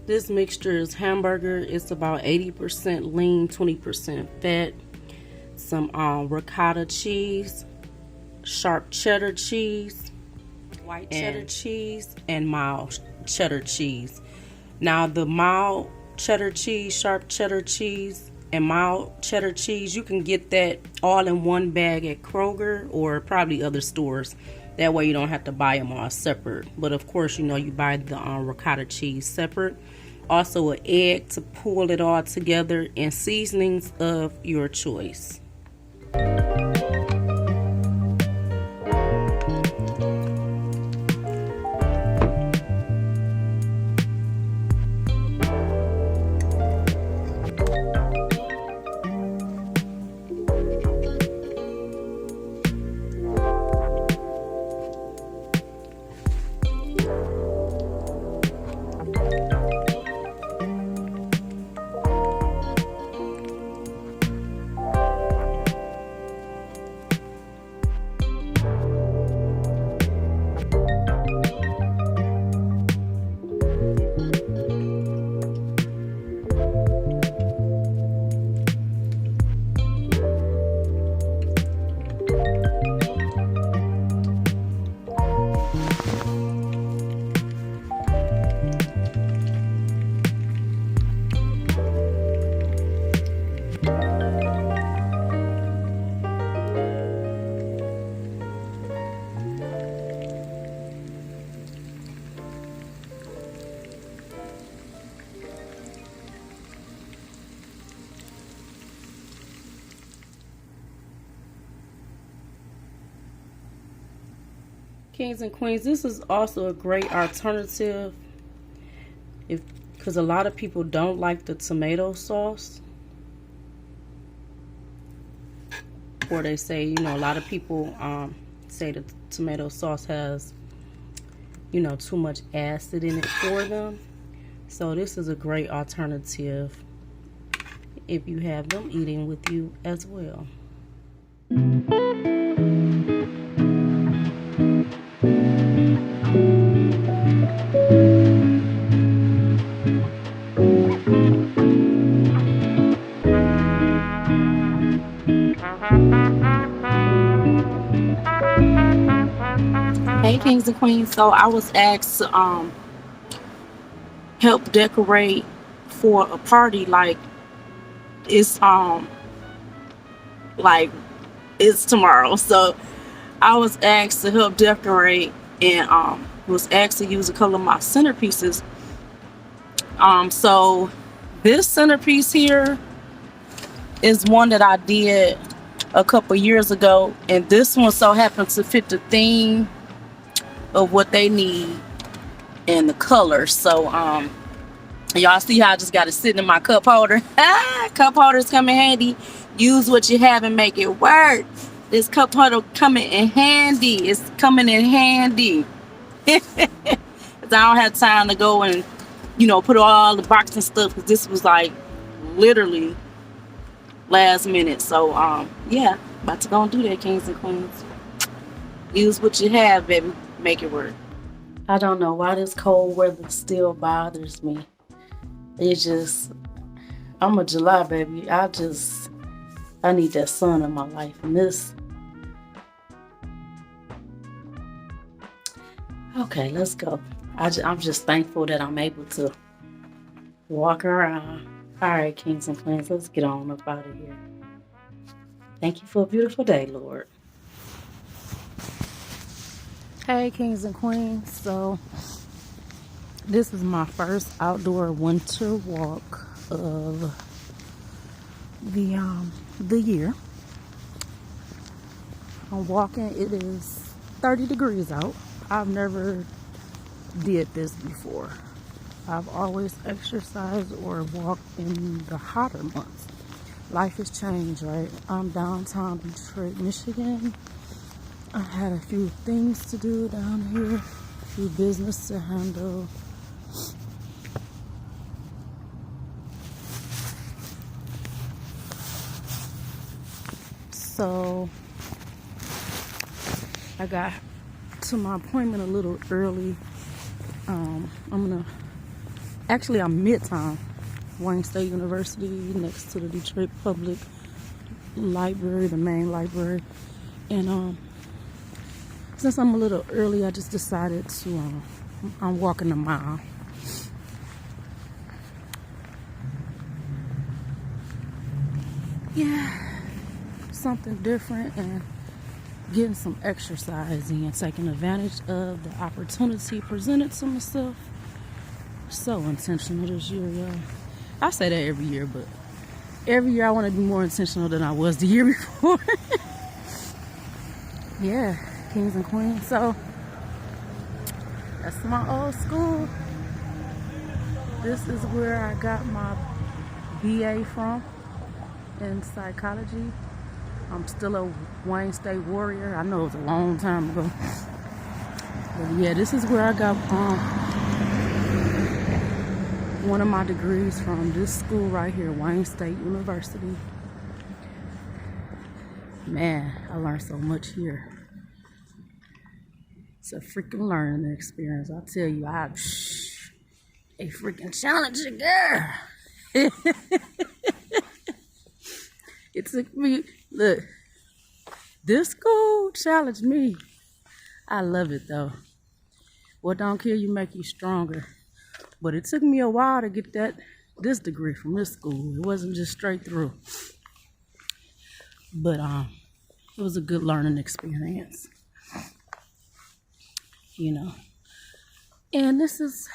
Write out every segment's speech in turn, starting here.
This mixture is hamburger. It's about 80% lean, 20% fat. Some ricotta cheese, sharp cheddar cheese, white cheddar cheese, and mild cheddar cheese. Now the mild cheddar cheese, sharp cheddar cheese, and mild cheddar cheese, you can get that all in one bag at Kroger or probably other stores. That way you don't have to buy them all separate. But of course, you know, you buy the ricotta cheese separate. Also an egg to pull it all together, and seasonings of your choice. Kings and queens, this is also a great alternative because a lot of people don't like the tomato sauce, or they say, you know, a lot of people say the tomato sauce has, you know, too much acid in it for them. So this is a great alternative if you have them eating with you as well. Hey kings and queens, so I was asked to help decorate for a party. Like it's tomorrow, so I was asked to help decorate and was asked to use a couple of my centerpieces. So this centerpiece here is one that I did a couple years ago, and this one so happens to fit the theme of what they need and the color. So y'all see how I just got it sitting in my cup holder. Cup holders come in handy. Use what you have and make it work. This cup holder coming in handy. It's coming in handy. Cause I don't have time to go and, you know, put all the boxes and stuff, because this was like literally last minute. So yeah, about to go and do that, kings and queens. Use what you have, baby. Make it work. I don't know why this cold weather still bothers me. It's just, I'm a July baby. I just I need that sun in my life. And this. Okay, let's go. I'm just thankful that I'm able to walk around. All right, kings and queens, let's get on up out of here. Thank you for a beautiful day, Lord. Hey, kings and queens. So this is my first outdoor winter walk of the year. I'm walking. It is 30 degrees out. I've never did this before. I've always exercised or walked in the hotter months. Life has changed, right? I'm downtown Detroit, Michigan. I had a few things to do down here, a few business to handle. So I got to my appointment a little early. I'm midtown, Wayne State University, next to the Detroit Public Library, the main library. And since I'm a little early, I just decided to, I'm walking a mile. Yeah, something different and getting some exercise in, taking advantage of the opportunity presented to myself. So intentional this year, y'all. I say that every year, but every year I want to be more intentional than I was the year before. Yeah, kings and queens. So that's my old school. This is where I got my BA from in psychology. I'm still a Wayne State warrior. I know it was a long time ago. But yeah, this is where I got one of my degrees from, this school right here, Wayne State University. Man, I learned so much here. It's a freaking learning experience. I tell you, I'm a freaking challenging girl. It took me, look, this school challenged me. I love it though. What don't kill you make you stronger. But it took me a while to get this degree from this school. It wasn't just straight through. But it was a good learning experience. You know. And this is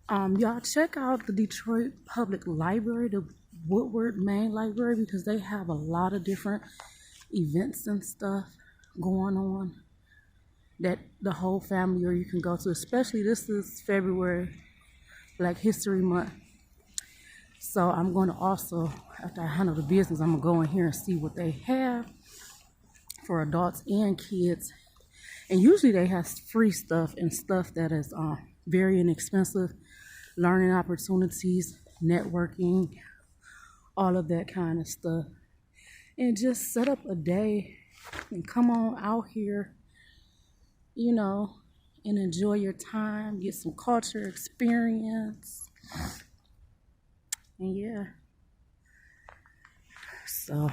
y'all check out the Detroit Public Library, the Woodward Main Library, because they have a lot of different events and stuff going on that the whole family or you can go to. Especially this is February, Black History Month. So I'm going to also, after I handle the business, I'm going to go in here and see what they have for adults and kids. And usually they have free stuff and stuff that is very inexpensive, learning opportunities, networking, all of that kind of stuff. And just set up a day and come on out here, you know, and enjoy your time, get some culture experience. And yeah. So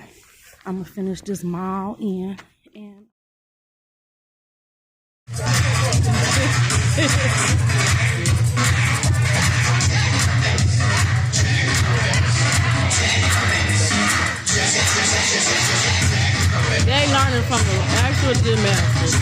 I'm gonna finish this mile in and they learning from the actual gym masters.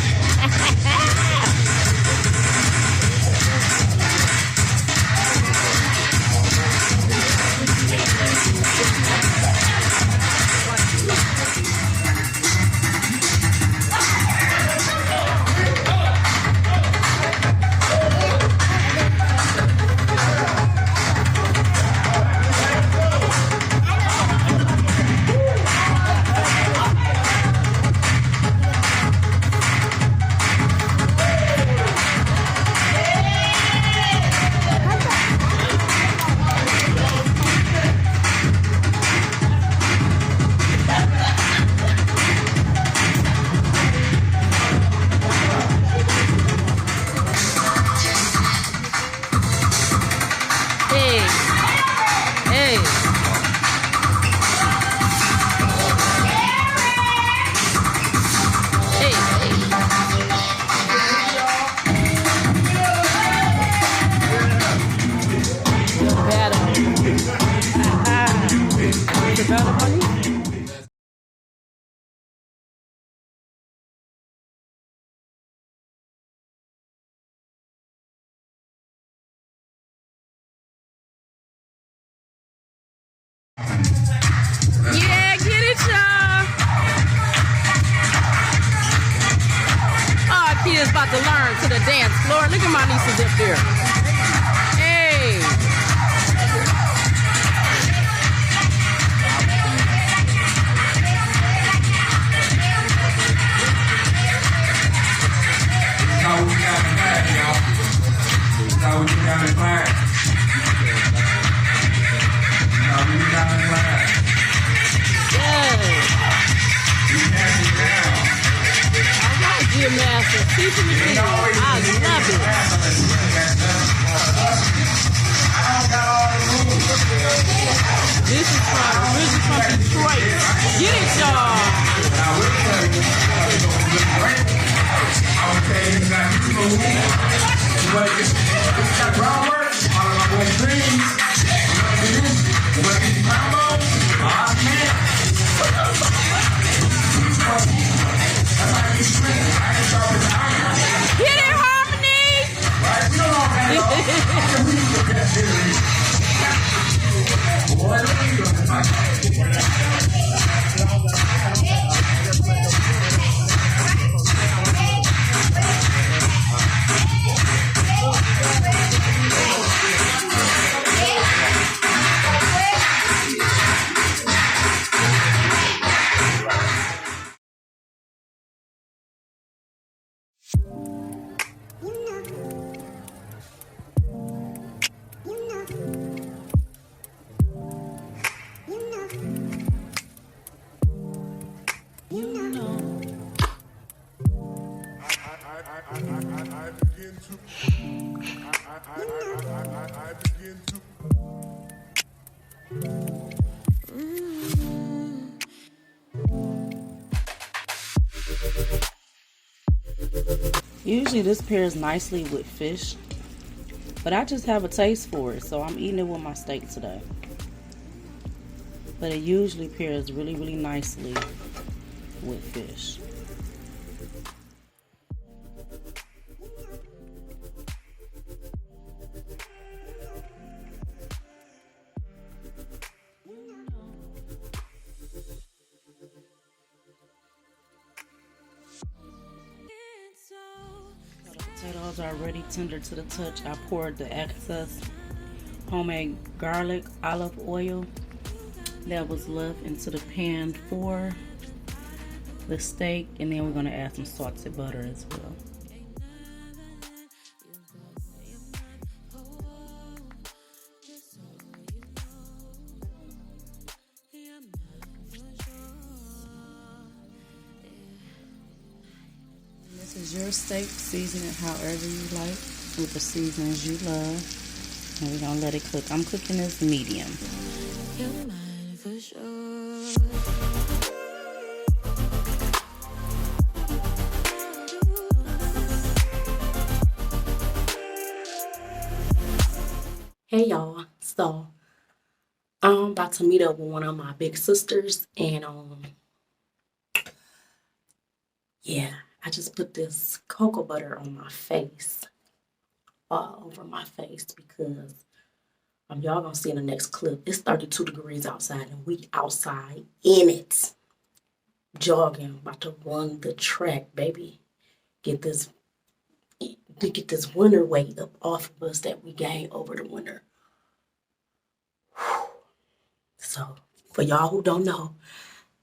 return to the dance floor. Look at my nieces up there. Hey. How we got in class, y'all. How we got in class. How we got in class. Yes. We had it down. All right, dear master. Teaching me things. I love it. I don't got all the rules. This is originally from Detroit. Get it, y'all. Now, we'll tell you. I will tell you exactly what we want. But it's got groundwork, all of my boys' dreams. But these combos, man. Get it, Harmony! Right? We don't know how to we need the best series. Boy, look at you. Usually this pairs nicely with fish, but I just have a taste for it, so I'm eating it with my steak today. But it usually pairs really, really nicely with fish. Potatoes are already tender to the touch. I poured the excess homemade garlic olive oil that was left into the pan for the steak, and then we're going to add some salted butter as well. This is your steak. Season it however you like with the seasonings you love. And we're going to let it cook. I'm cooking this medium. You're mine for sure. Hey y'all, so I'm about to meet up with one of my big sisters, and yeah, I just put this cocoa butter on my face, all over my face, because y'all gonna see in the next clip, it's 32 degrees outside and we outside in it, jogging, about to run the track, baby. Get this winter weight up off of us that we gained over the winter. So for y'all who don't know,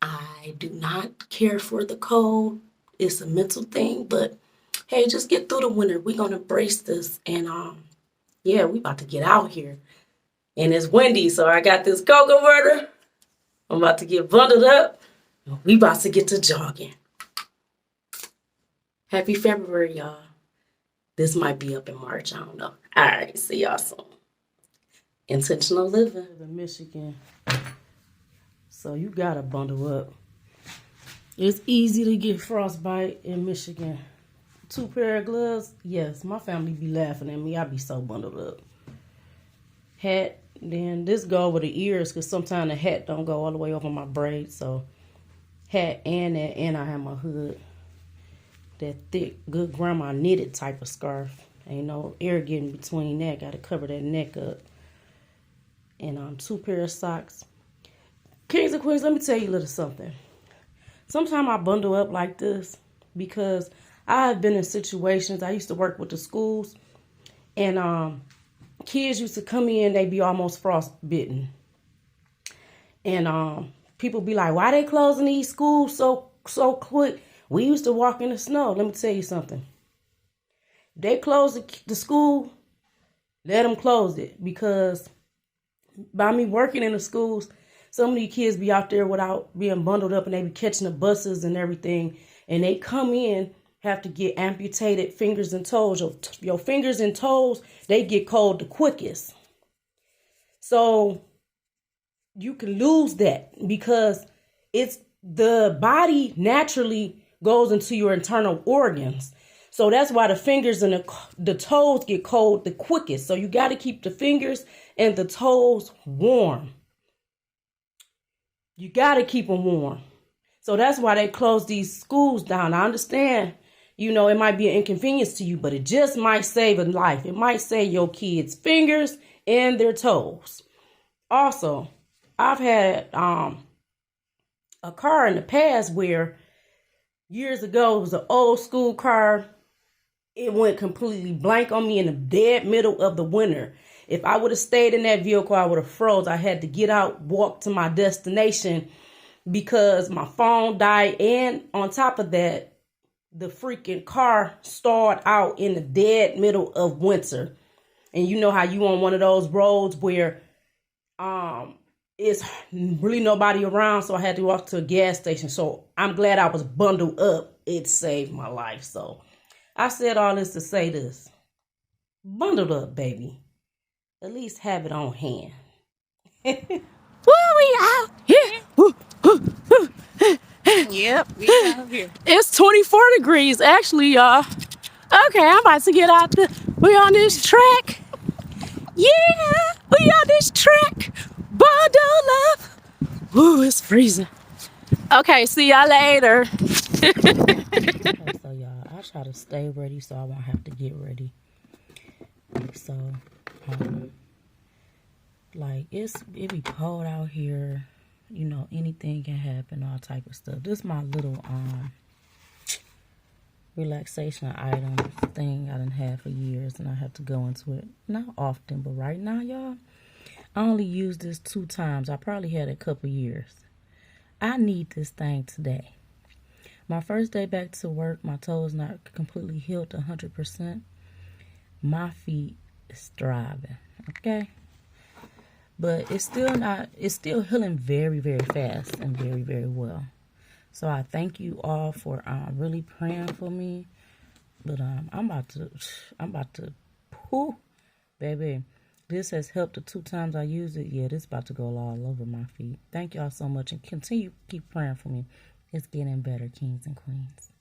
I do not care for the cold. It's a mental thing, but hey, just get through the winter. We're gonna embrace this, and yeah, we about to get out here. And it's windy, so I got this cocoa butter. I'm about to get bundled up. And we about to get to jogging. Happy February, y'all. This might be up in March, I don't know. All right, see y'all soon. Intentional living. In Michigan. So you gotta bundle up. It's easy to get frostbite in Michigan. 2 pair of gloves, yes, my family be laughing at me. I be so bundled up. Hat, then this go over the ears, because sometimes the hat don't go all the way over my braids. So hat and that, and I have my hood. That thick, good grandma knitted type of scarf. Ain't no air getting between that. Got to cover that neck up. And 2 pair of socks. Kings and queens, let me tell you a little something. Sometimes I bundle up like this because I've been in situations. I used to work with the schools, and kids used to come in. They be almost frostbitten, and people be like, "Why they closing these schools so quick?" We used to walk in the snow. Let me tell you something. They close the school. Let them close it, because by me working in the schools, some of these kids be out there without being bundled up, and they be catching the buses and everything, and they come in, have to get amputated fingers and toes. Your fingers and toes, they get cold the quickest. So you can lose that, because it's the body naturally goes into your internal organs. So that's why the fingers and the toes get cold the quickest. So you got to keep the fingers and the toes warm. You got to keep them warm. So that's why they close these schools down. I understand, it might be an inconvenience to you, but it just might save a life. It might save your kids' fingers and their toes. Also, I've had a car in the past where years ago, it was an old school car. It went completely blank on me in the dead middle of the winter. If I would have stayed in that vehicle, I would have froze. I had to get out, walk to my destination, because my phone died. And on top of that, the freaking car stalled out in the dead middle of winter. And you know how you on one of those roads where it's really nobody around. So I had to walk to a gas station. So I'm glad I was bundled up. It saved my life. So I said all this to say this. Bundled up, baby. At least have it on hand. Woo, we out here. Woo, woo, woo. Yep, we out here. It's 24 degrees, actually, y'all. Okay, I'm about to get out we on this track. Yeah, we on this track. Bundle up. Woo, it's freezing. Okay, see y'all later. Okay, so y'all, I try to stay ready so I won't have to get ready. So, like it be cold out here. Anything can happen, all type of stuff. This is my little relaxation item thing I done had for years, and I have to go into it not often, but right now, y'all, I only used this 2 times. I probably had it a couple years. I need this thing today. My first day back to work, my toes not completely healed 100%. My feet is thriving, okay? But it's still healing very, very fast and very, very well. So I thank you all for really praying for me. But I'm about to, whew, baby. This has helped the 2 times I used it. Yeah, this is about to go all over my feet. Thank y'all so much, and continue keep praying for me. It's getting better, kings and queens.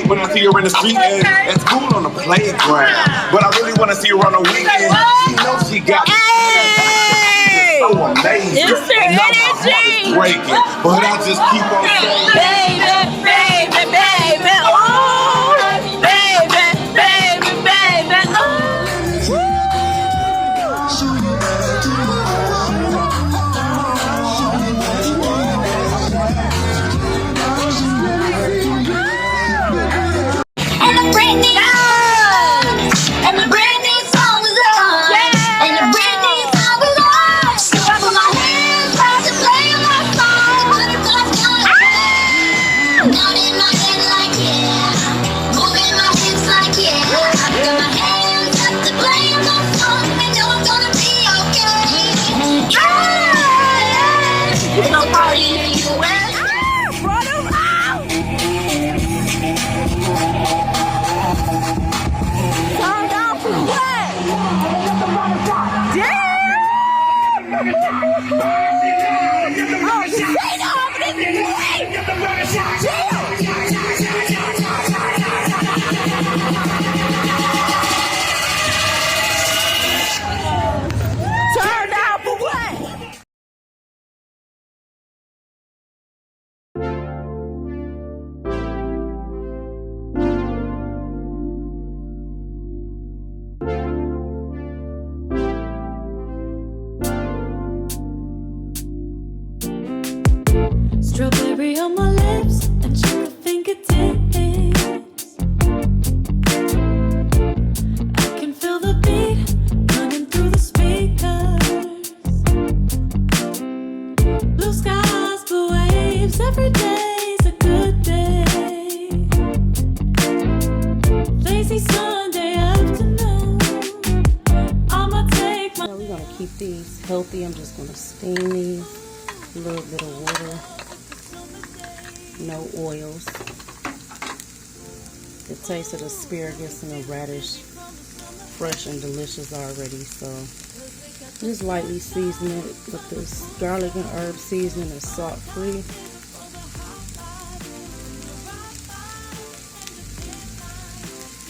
When I see her in the street and at school on the playground, but I really want to see her on the weekend. She knows she got me. So amazing. And now my heart is breaking, but I just keep on saying, baby, baby, baby, oh, baby, baby, baby, oh. Not Strawberry on my lips and sugar fingertips. I can feel the beat running through the speakers. Blue skies, blue waves, every day's a good day. Lazy Sunday afternoon. I'ma take my. Now we're gonna keep these healthy. I'm just gonna steam these. A little bit of water, no oils. The taste of the asparagus and the radish, fresh and delicious already. So just lightly season it with this garlic and herb seasoning. It's salt free.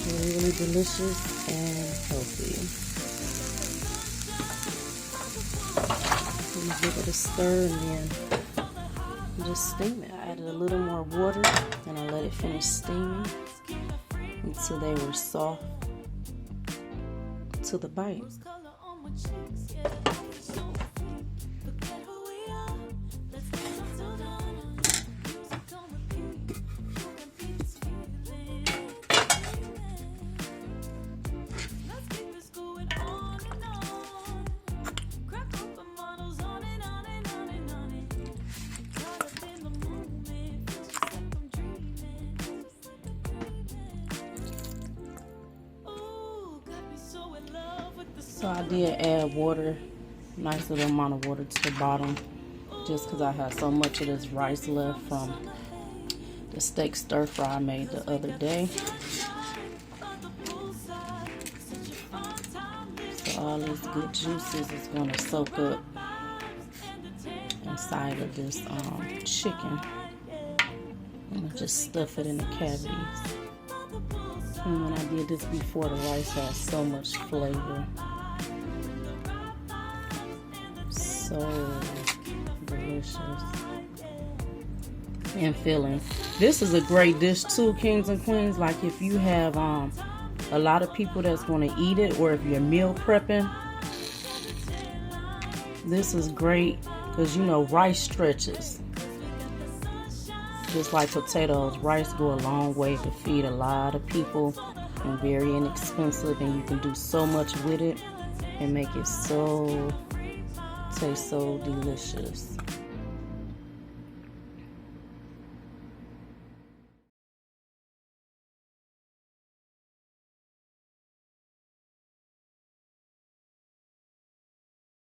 Really, really delicious and healthy. Give it a stir and then just steam it. I added a little more water and I let it finish steaming until they were soft to the bite. So I did add water, nice little amount of water to the bottom, just because I had so much of this rice left from the steak stir fry I made the other day. So all these good juices is going to soak up inside of this chicken. I'm going to just stuff it in the cavities. And when I did this before, the rice has so much flavor. So delicious and filling. This is a great dish too, kings and queens. Like if you have a lot of people that's going to eat it, or if you're meal prepping, this is great because you know rice stretches. Just like potatoes, rice go a long way to feed a lot of people and very inexpensive, and you can do so much with it and make it so taste so delicious.